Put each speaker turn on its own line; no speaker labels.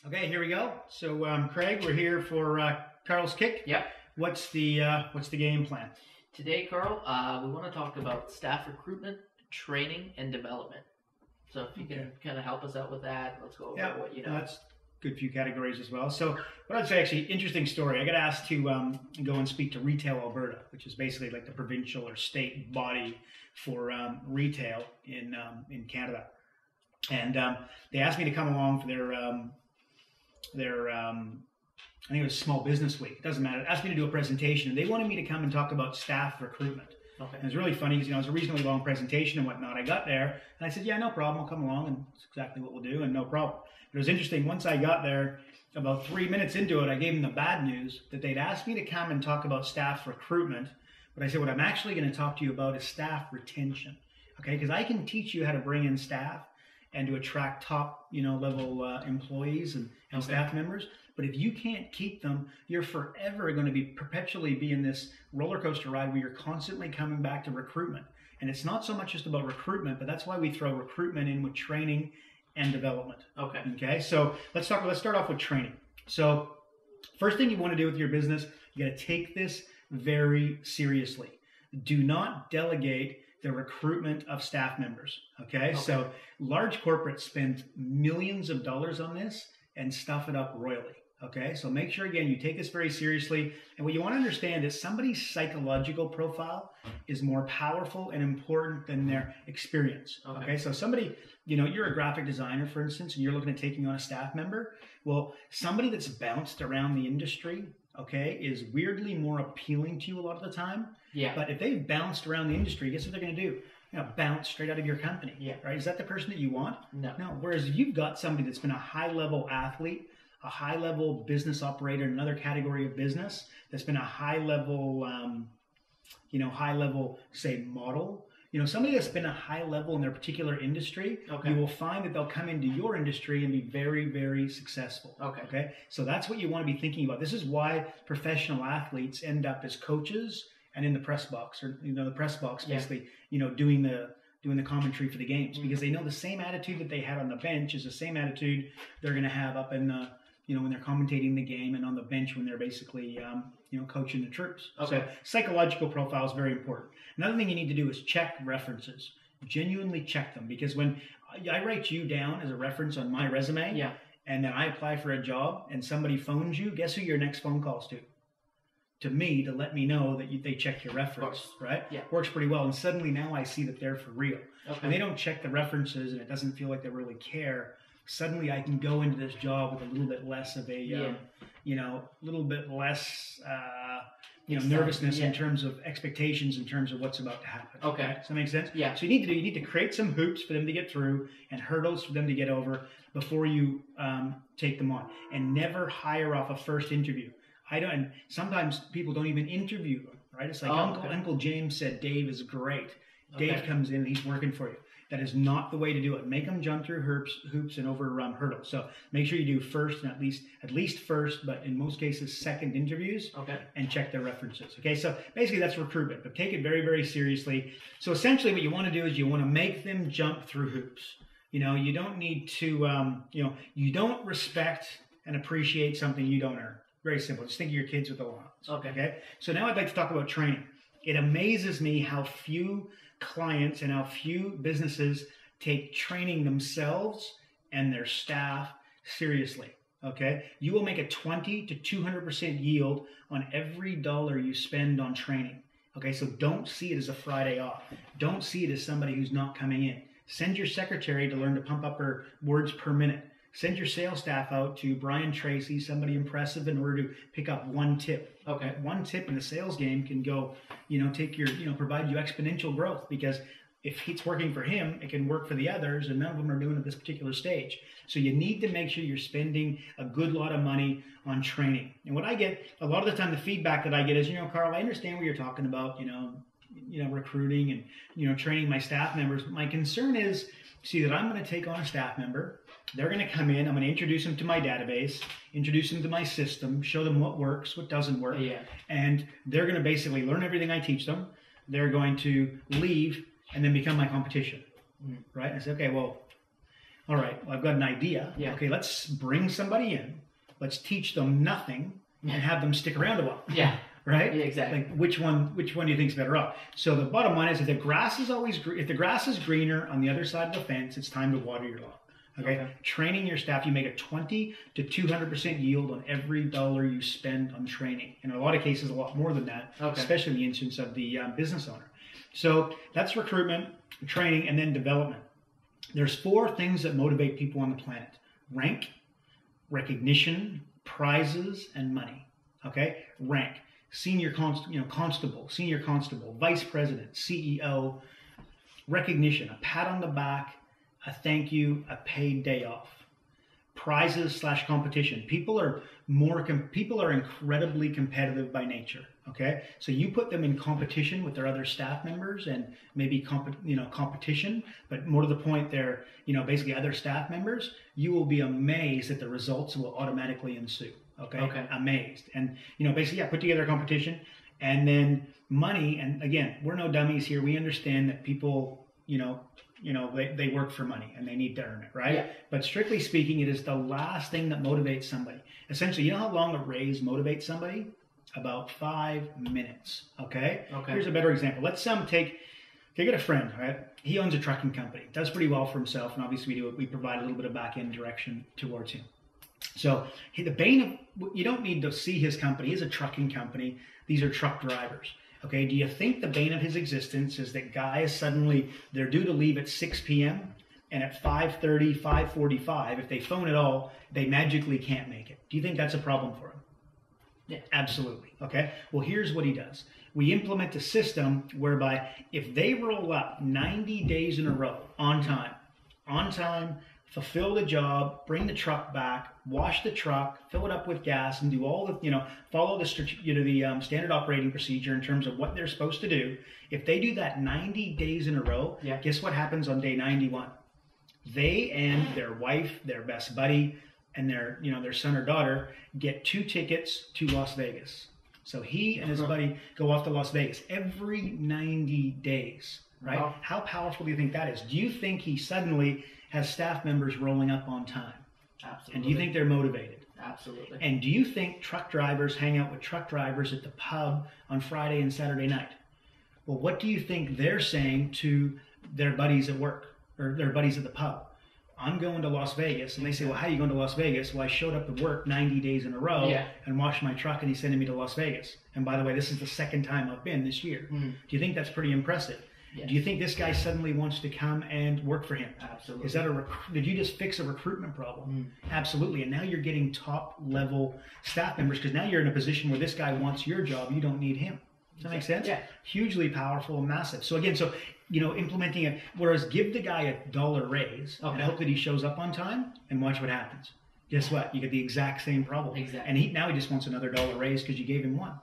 Okay, here we go. So, Craig, we're here for Carl's Kick.
Yep.
What's the game plan?
Today, Carl, we want to talk about staff recruitment, training, and development. So if you can kind of help us out with that, let's go over what you know.
That's a good few categories as well. So what I'd say, actually, interesting story. I got asked to go and speak to Retail Alberta, which is basically like the provincial or state body for retail in Canada. And they asked me to come along for their I think it was Small Business Week. It doesn't matter. They asked me to do a presentation, and they wanted me to come and talk about staff recruitment.
Okay.
And it was really funny because, it was a reasonably long presentation and whatnot. I got there, and I said, yeah, no problem. I'll come along, and that's exactly what we'll do, and no problem. But it was interesting. Once I got there, about 3 minutes into it, I gave them the bad news that they'd asked me to come and talk about staff recruitment. But I said, what I'm actually going to talk to you about is staff retention, okay? Because I can teach you how to bring in staff and to attract top, level employees and staff members. But if you can't keep them, you're forever going to be perpetually be in this roller coaster ride where you're constantly coming back to recruitment. And it's not so much just about recruitment, but that's why we throw recruitment in with training and development. Okay. So let's start off with training. So first thing you want to do with your business, you got to take this very seriously. Do not delegate the recruitment of staff members. Okay. So large corporates spend millions of dollars on this and stuff it up royally. Okay, so make sure, again, you take this very seriously. And what you want to understand is somebody's psychological profile is more powerful and important than their experience. Okay, so somebody, you're a graphic designer, for instance, and you're looking at taking on a staff member. Well, somebody that's bounced around the industry, is weirdly more appealing to you a lot of the time.
Yeah.
But if they've bounced around the industry, guess what they're going to do? Bounce straight out of your company.
Yeah.
Right? Is that the person that you want?
No.
No. Whereas if you've got somebody that's been a high-level athlete, a high-level business operator in another category of business, that's been a high-level, say, model, somebody that's been a high level in their particular industry, you will find that they'll come into your industry and be very, very successful. Okay. So that's what you want to be thinking about. This is why professional athletes end up as coaches and in the press box, or the press box basically, doing the commentary for the games, because they know the same attitude that they had on the bench is the same attitude they're going to have up in the, when they're commentating the game, and on the bench when they're basically, coaching the troops. So psychological profile is very important. Another thing you need to do is check references. Genuinely check them, because when I write you down as a reference on my resume, and then I apply for a job and somebody phones you, guess who your next phone call's to? To me, to let me know that they checked your reference, right?
Yeah.
Works pretty well. And suddenly now I see that they're for real. And they don't check the references, and it doesn't feel like they really care. Suddenly I can go into this job with a little bit less of a, little bit less, nervousness in terms of expectations, in terms of what's about to happen.
Okay.
Right? Does that make sense?
Yeah.
So you need to create some hoops for them to get through and hurdles for them to get over before you take them on. And never hire off a first interview. And sometimes people don't even interview them, right? It's like Uncle James said, Dave is great. Dave comes in and he's working for you. That is not the way to do it. Make them jump through hoops and over hurdles. So make sure you do first, and at least first, but in most cases second interviews. And check their references. Okay, so basically that's recruitment, but take it very, very seriously. So essentially, what you want to do is you want to make them jump through hoops. You don't need to. You don't respect and appreciate something you don't earn. Very simple. Just think of your kids with allowance. Okay. So now I'd like to talk about training. It amazes me how few clients and how few businesses take training themselves and their staff seriously. Okay. You will make a 20 to 200% yield on every dollar you spend on training. Okay. So don't see it as a Friday off. Don't see it as somebody who's not coming in. Send your secretary to learn to pump up her words per minute. Send your sales staff out to Brian Tracy, somebody impressive, in order to pick up one tip. One tip in the sales game can go, provide you exponential growth, because if it's working for him, it can work for the others, and none of them are doing it at this particular stage. So you need to make sure you're spending a good lot of money on training. And what I get, a lot of the time, the feedback that I get is, Carl, I understand what you're talking about, recruiting and, training my staff members. But my concern is, see, that I'm going to take on a staff member. They're going to come in. I'm going to introduce them to my database, introduce them to my system, show them what works, what doesn't work. And they're going to basically learn everything I teach them. They're going to leave and then become my competition. Right? And I say, okay, well, All right, well, I've got an idea.
Yeah.
Okay, let's bring somebody in. Let's teach them nothing and have them stick around a while.
Yeah.
Right?
Yeah, exactly.
Like which one do you think is better off? So the bottom line is, if the grass is greener on the other side of the fence, it's time to water your lawn. Okay? Training your staff, you make a 20 to 200% yield on every dollar you spend on training. In a lot of cases, a lot more than that, especially in the instance of the business owner. So that's recruitment, training, and then development. There's 4 things that motivate people on the planet: rank, recognition, prizes, and money. Okay? Rank. Senior constable, vice president, CEO. Recognition, a pat on the back, a thank you, a paid day off. Prizes / competition. People are incredibly competitive by nature. Okay, so you put them in competition with their other staff members, and maybe competition, but more to the point, they're basically other staff members. You will be amazed that the results will automatically ensue. Okay. Amazed. And basically, put together a competition, and then money. And again, we're no dummies here. We understand that people, they work for money and they need to earn it, right? Yeah. But strictly speaking, it is the last thing that motivates somebody. Essentially, you know how long a raise motivates somebody? About 5 minutes. Okay. Here's a better example. Let's get a friend, right? He owns a trucking company, does pretty well for himself, and obviously we provide a little bit of back end direction towards him. So the bane of, you don't need to see his company. He has a trucking company. These are truck drivers. Okay, do you think the bane of his existence is that guys suddenly, they're due to leave at 6 p.m. and at 5:30, 5:45, if they phone at all, they magically can't make it? Do you think that's a problem for him? Yeah. Absolutely. Okay, well, here's what he does. We implement a system whereby if they roll up 90 days in a row on time, fulfill the job, bring the truck back, wash the truck, fill it up with gas, and do all the, follow the standard operating procedure in terms of what they're supposed to do. If they do that 90 days in a row, guess what happens on day 91? They and their wife, their best buddy, and their son or daughter get 2 tickets to Las Vegas. So he and his buddy go off to Las Vegas every 90 days, right? Wow. How powerful do you think that is? Do you think he suddenly has staff members rolling up on time? Absolutely. And do you think they're motivated? Absolutely. And do you think truck drivers hang out with truck drivers at the pub on Friday and Saturday night? Well, what do you think they're saying to their buddies at work or their buddies at the pub? I'm going to Las Vegas. And they say, well, how are you going to Las Vegas? Well, I showed up to work 90 days in a row and washed my truck, and he's sending me to Las Vegas. And by the way, this is the 2nd time I've been this year. Do you think that's pretty impressive? Yes. Do you think this guy suddenly wants to come and work for him? Absolutely. Is that did you just fix a recruitment problem? Absolutely. And now you're getting top level staff members, because now you're in a position where this guy wants your job. You don't need him. Does that make sense? Yeah. Hugely powerful and massive. So again, implementing it, whereas give the guy $1 raise and hope that he shows up on time, and watch what happens. Guess what? You get the exact same problem. Exactly. And now he just wants another $1 raise because you gave him one.